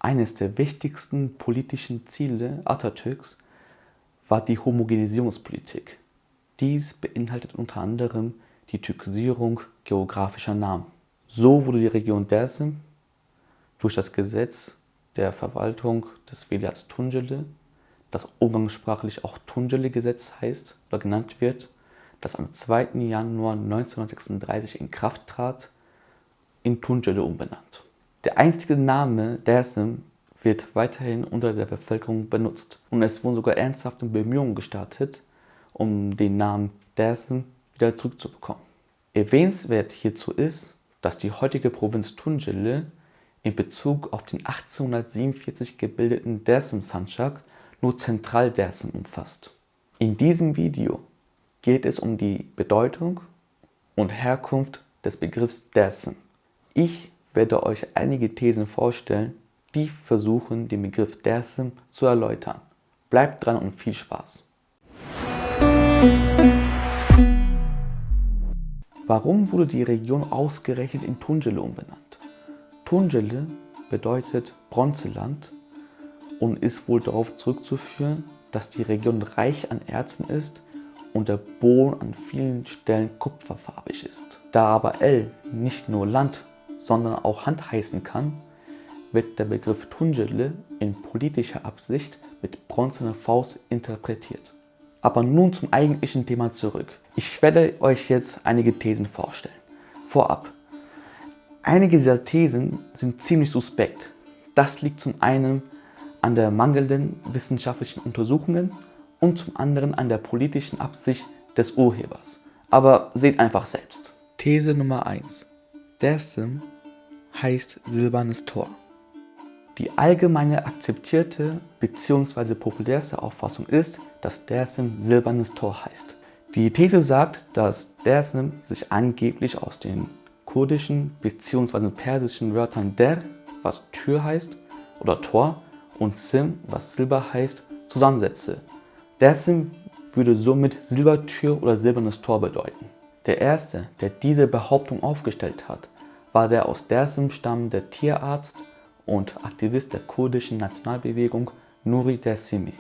Eines der wichtigsten politischen Ziele Atatürks war die Homogenisierungspolitik. Dies beinhaltet unter anderem die Türkisierung geografischer Namen. So wurde die Region Dersim durch das Gesetz der Verwaltung des Velayats Tunceli, das umgangssprachlich auch Tunceli-Gesetz heißt oder genannt wird, das am 2. Januar 1936 in Kraft trat, in Tunceli umbenannt. Der einstige Name Dersim wird weiterhin unter der Bevölkerung benutzt und es wurden sogar ernsthafte Bemühungen gestartet, um den Namen Dersim wieder zurückzubekommen. Erwähnenswert hierzu ist, dass die heutige Provinz Tunceli in Bezug auf den 1847 gebildeten Dersim Sancak nur Zentral-Dersim umfasst. In diesem Video geht es um die Bedeutung und Herkunft des Begriffs Dersim. Ich werde euch einige Thesen vorstellen, die versuchen, den Begriff Dersim zu erläutern. Bleibt dran und viel Spaß! Warum wurde die Region ausgerechnet in Tunceli umbenannt? Tunceli bedeutet Bronzeland und ist wohl darauf zurückzuführen, dass die Region reich an Erzen ist und der Boden an vielen Stellen kupferfarbig ist. Da aber El nicht nur Land, sondern auch Hand heißen kann, wird der Begriff Tunceli in politischer Absicht mit bronzener Faust interpretiert. Aber nun zum eigentlichen Thema zurück. Ich werde euch jetzt einige Thesen vorstellen. Vorab. Einige dieser Thesen sind ziemlich suspekt. Das liegt zum einen an der mangelnden wissenschaftlichen Untersuchungen und zum anderen an der politischen Absicht des Urhebers. Aber seht einfach selbst. These Nummer 1. Dersim heißt silbernes Tor. Die allgemeine akzeptierte bzw. populärste Auffassung ist, dass Dersim silbernes Tor heißt. Die These sagt, dass Dersim sich angeblich aus den kurdischen bzw. persischen Wörtern Der, was Tür heißt oder Tor, und Sim, was Silber heißt, zusammensetze. Dersim würde somit Silbertür oder silbernes Tor bedeuten. Der erste, der diese Behauptung aufgestellt hat, war der aus Dersim stammende Tierarzt und Aktivist der kurdischen Nationalbewegung Nuri Dersimi.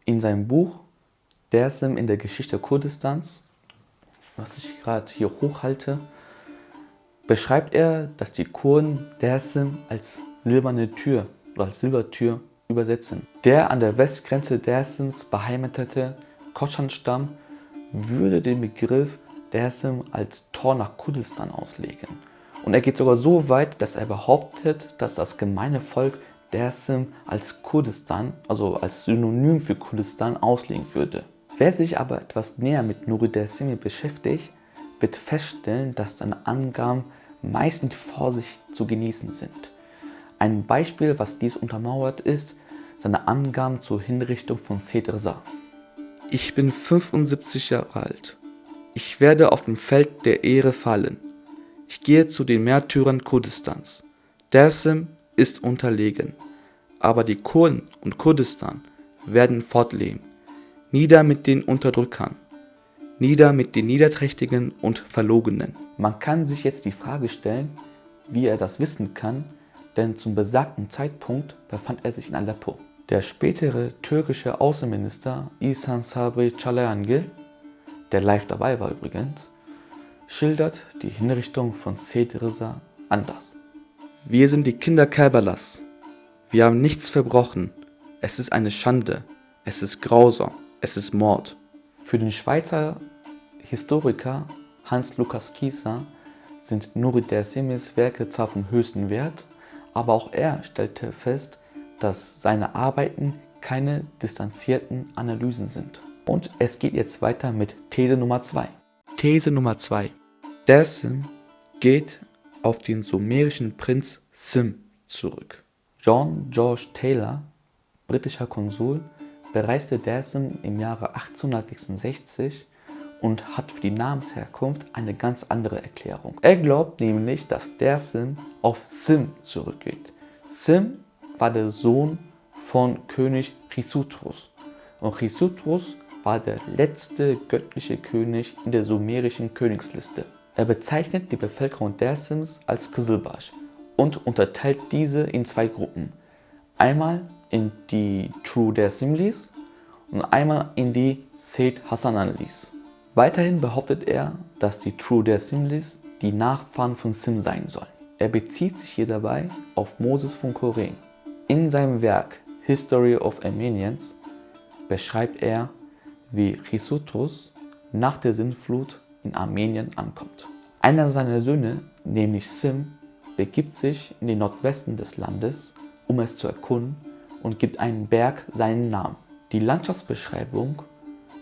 In seinem Buch Dersim in der Geschichte Kurdistans, was ich gerade hier hochhalte, beschreibt er, dass die Kurden Dersim als silberne Tür oder als Silbertür übersetzen. Der an der Westgrenze Dersims beheimatete Koschan-Stamm würde den Begriff Dersim als Tor nach Kurdistan auslegen. Und er geht sogar so weit, dass er behauptet, dass das gemeine Volk Dersim als Kurdistan, also als Synonym für Kurdistan, auslegen würde. Wer sich aber etwas näher mit Nuri Dersimi beschäftigt, wird feststellen, dass seine Angaben meist mit Vorsicht zu genießen sind. Ein Beispiel, was dies untermauert, ist seine Angaben zur Hinrichtung von Seyd Reza. Ich bin 75 Jahre alt. Ich werde auf dem Feld der Ehre fallen. Ich gehe zu den Märtyrern Kurdistans. Dersim ist unterlegen. Aber die Kurden und Kurdistan werden fortleben. Nieder mit den Unterdrückern. Nieder mit den Niederträchtigen und Verlogenen. Man kann sich jetzt die Frage stellen, wie er das wissen kann, denn zum besagten Zeitpunkt befand er sich in Aleppo. Der spätere türkische Außenminister İhsan Sabri Çağlayan, der live dabei war übrigens, schildert die Hinrichtung von Seyd Reza anders. Wir sind die Kinder Kerbalas. Wir haben nichts verbrochen. Es ist eine Schande. Es ist grausam. Es ist Mord. Für den Schweizer Historiker Hans-Lukas Kieser sind Nuri Dersimis Werke zwar vom höchsten Wert, aber auch er stellte fest, dass seine Arbeiten keine distanzierten Analysen sind. Und es geht jetzt weiter mit These Nummer 2. These Nummer 2. Dersim geht auf den sumerischen Prinz Sim zurück. John George Taylor, britischer Konsul, bereiste Dersim im Jahre 1866 und hat für die Namensherkunft eine ganz andere Erklärung. Er glaubt nämlich, dass Dersim auf Sim zurückgeht. Sim war der Sohn von König Chrysothros. Und Chrysothros war der letzte göttliche König in der sumerischen Königsliste. Er bezeichnet die Bevölkerung Dersims als Kızılbaş und unterteilt diese in zwei Gruppen: Einmal in die True Dersimlis und einmal in die Seyd Hassananlis. Weiterhin behauptet er, dass die True Dersimlis die Nachfahren von Sim sein sollen. Er bezieht sich hier dabei auf Moses von Choren. In seinem Werk History of Armenians beschreibt er, wie Chrysotos nach der Sintflut in Armenien ankommt. Einer seiner Söhne, nämlich Sim, begibt sich in den Nordwesten des Landes, um es zu erkunden, und gibt einem Berg seinen Namen. Die Landschaftsbeschreibung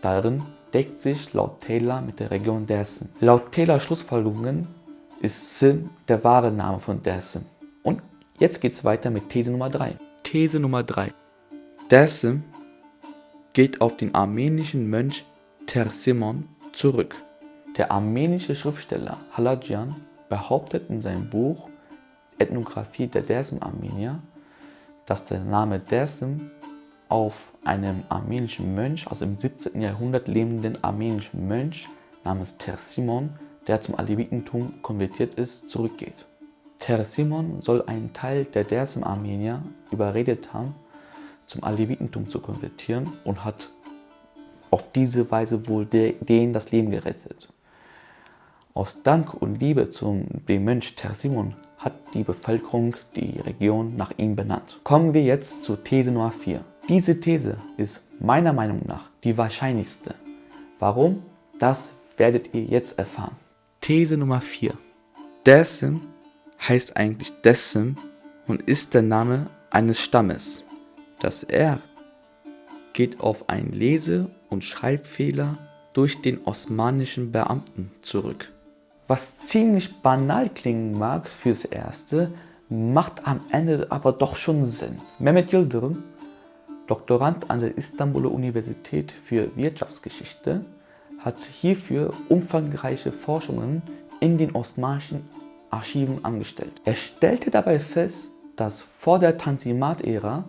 darin deckt sich laut Taylor mit der Region Dersim. Laut Taylors Schlussfolgerungen ist Sim der wahre Name von Dersim. Und jetzt geht es weiter mit These Nummer 3. These Nummer 3. Dersim geht auf den armenischen Mönch Tersimon zurück. Der armenische Schriftsteller Halajian behauptet in seinem Buch Ethnographie der Dersim-Armenier, dass der Name Dersim auf einem armenischen Mönch, also im 17. Jahrhundert lebenden armenischen Mönch namens Tersimon, der zum Alevitentum konvertiert ist, zurückgeht. Tersimon soll einen Teil der Dersim-Armenier überredet haben, zum Alevitentum zu konvertieren, und hat auf diese Weise wohl denen das Leben gerettet. Aus Dank und Liebe zum dem Mönch Tersimon hat die Bevölkerung die Region nach ihm benannt. Kommen wir jetzt zur These Nummer 4. Diese These ist meiner Meinung nach die wahrscheinlichste. Warum? Das werdet ihr jetzt erfahren. These Nummer 4. Dersim heißt eigentlich Dessim und ist der Name eines Stammes. Das R geht auf einen Lese- und Schreibfehler durch den osmanischen Beamten zurück. Was ziemlich banal klingen mag fürs Erste, macht am Ende aber doch schon Sinn. Mehmet Yıldırım, Doktorand an der Istanbuler Universität für Wirtschaftsgeschichte, hat hierfür umfangreiche Forschungen in den osmanischen Archiven angestellt. Er stellte dabei fest, dass vor der Tanzimat-Ära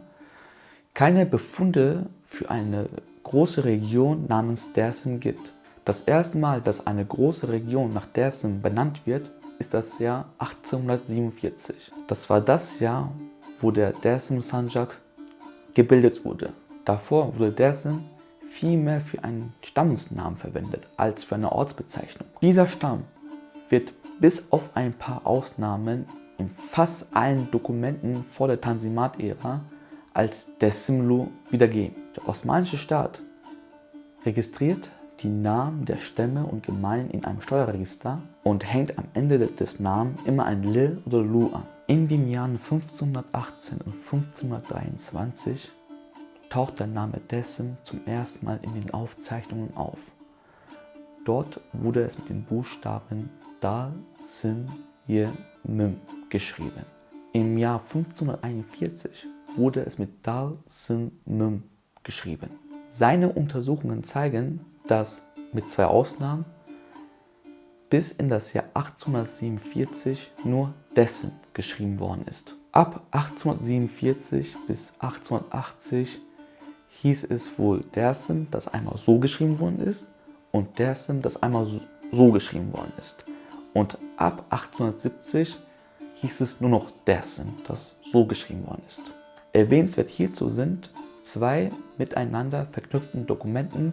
keine Befunde für eine große Region namens Dersim gibt. Das erste Mal, dass eine große Region nach Dersim benannt wird, ist das Jahr 1847. Das war das Jahr, wo der Dersim Sancak gebildet wurde. Davor wurde Dersim vielmehr für einen Stammesnamen verwendet als für eine Ortsbezeichnung. Dieser Stamm wird bis auf ein paar Ausnahmen in fast allen Dokumenten vor der Tanzimat-Ära als Dersimlu wiedergegeben. Der osmanische Staat registriert die Namen der Stämme und Gemeinden in einem Steuerregister und hängt am Ende des Namens immer ein L oder Lu an. In den Jahren 1518 und 1523 taucht der Name Dersim zum ersten Mal in den Aufzeichnungen auf. Dort wurde es mit den Buchstaben Dal, Sin, Ye, Mim geschrieben. Im Jahr 1541 wurde es mit Dal, Sin, Mim geschrieben. Seine Untersuchungen zeigen, dass mit zwei Ausnahmen bis in das Jahr 1847 nur Dersim geschrieben worden ist. Ab 1847 bis 1880 hieß es wohl Dersim, das einmal so geschrieben worden ist, und Dersim, das einmal so geschrieben worden ist. Und ab 1870 hieß es nur noch Dersim, das so geschrieben worden ist. Erwähnenswert hierzu sind zwei miteinander verknüpften Dokumenten,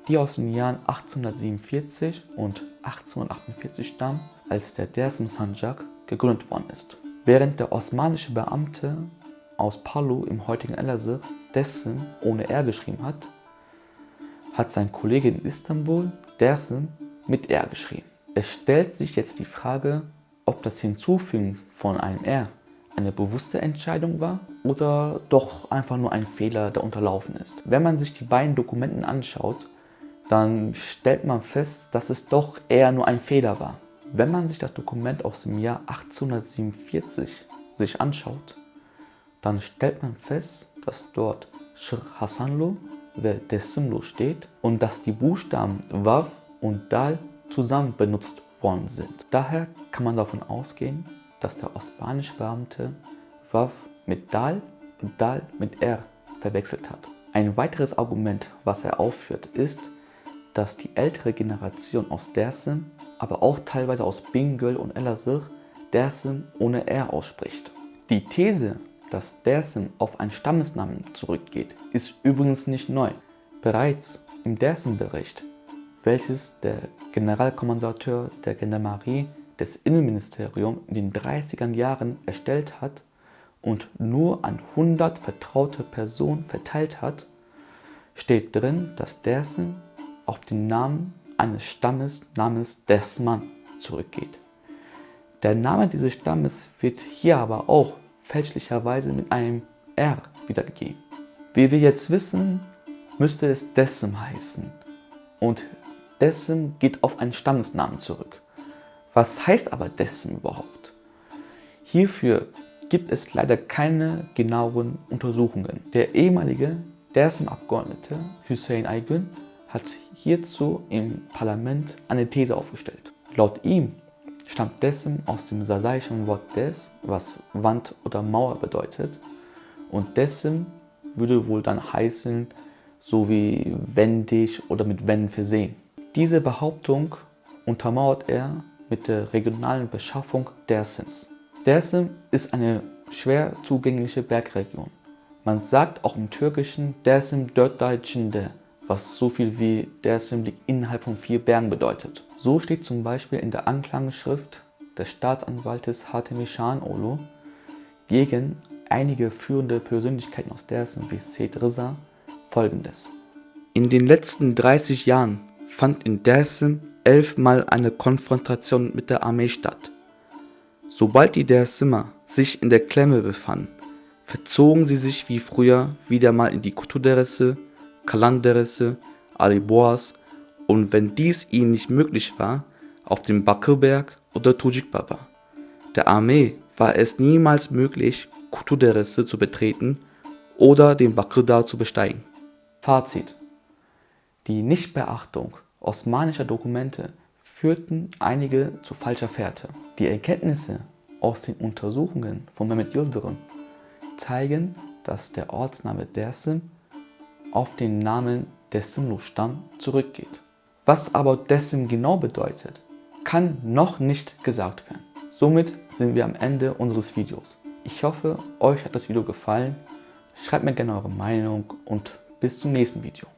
die aus den Jahren 1847 und 1848 stammen, als der Dersim Sancak gegründet worden ist. Während der osmanische Beamte aus Palu im heutigen Elazığ Dersim ohne R geschrieben hat, hat sein Kollege in Istanbul Dersim mit R geschrieben. Es stellt sich jetzt die Frage, ob das Hinzufügen von einem R eine bewusste Entscheidung war oder doch einfach nur ein Fehler, der unterlaufen ist. Wenn man sich die beiden Dokumenten anschaut, dann stellt man fest, dass es doch eher nur ein Fehler war. Wenn man sich das Dokument aus dem Jahr 1847 sich anschaut, dann stellt man fest, dass dort Shir Hasanlu ve Dersimlu steht und dass die Buchstaben Wav und Dal zusammen benutzt worden sind. Daher kann man davon ausgehen, dass der osmanische Beamte Wav mit Dal und Dal mit R verwechselt hat. Ein weiteres Argument, was er aufführt, ist, dass die ältere Generation aus Dersim, aber auch teilweise aus Bingöl und Elazığ, Dersim ohne R ausspricht. Die These, dass Dersim auf einen Stammesnamen zurückgeht, ist übrigens nicht neu. Bereits im Dersim-Bericht, welches der Generalkommandateur der Gendarmerie des Innenministeriums in den 30er Jahren erstellt hat und nur an 100 vertraute Personen verteilt hat, steht drin, dass Dersim auf den Namen eines Stammes namens Desman zurückgeht. Der Name dieses Stammes wird hier aber auch fälschlicherweise mit einem R wiedergegeben. Wie wir jetzt wissen, müsste es Desem heißen. Und Desem geht auf einen Stammesnamen zurück. Was heißt aber Desem überhaupt? Hierfür gibt es leider keine genaueren Untersuchungen. Der ehemalige Dersim-Abgeordnete Hüseyin Aygün hat hierzu im Parlament eine These aufgestellt. Laut ihm stammt Desem aus dem sasaischen Wort Des, was Wand oder Mauer bedeutet. Und Desem würde wohl dann heißen, so wie wendig oder mit Wänden versehen. Diese Behauptung untermauert er mit der regionalen Beschaffung Dersims. Dersim ist eine schwer zugängliche Bergregion. Man sagt auch im Türkischen Dersim dört içinde, was so viel wie Dersim liegt innerhalb von 4 Bergen bedeutet. So steht zum Beispiel in der Anklageschrift des Staatsanwaltes Hatemi Şahinoğlu gegen einige führende Persönlichkeiten aus Dersim wie Seyit Rıza folgendes: In den letzten 30 Jahren fand in Dersim 11 Mal eine Konfrontation mit der Armee statt. Sobald die Dersimer sich in der Klemme befanden, verzogen sie sich wie früher wieder mal in die Kutuderesi, Kalanderesi, Ali Boğaz und wenn dies ihnen nicht möglich war, auf dem Bakırberg oder Tujik Baba. Der Armee war es niemals möglich, Kutuderesi zu betreten oder den Bakırdağ zu besteigen. Fazit: Die Nichtbeachtung osmanischer Dokumente führten einige zu falscher Fährte. Die Erkenntnisse aus den Untersuchungen von Mehmet Yıldırım zeigen, dass der Ortsname Dersim auf den Namen Desimlu-Stamm zurückgeht. Was aber Dersim genau bedeutet, kann noch nicht gesagt werden. Somit sind wir am Ende unseres Videos. Ich hoffe, euch hat das Video gefallen. Schreibt mir gerne eure Meinung und bis zum nächsten Video.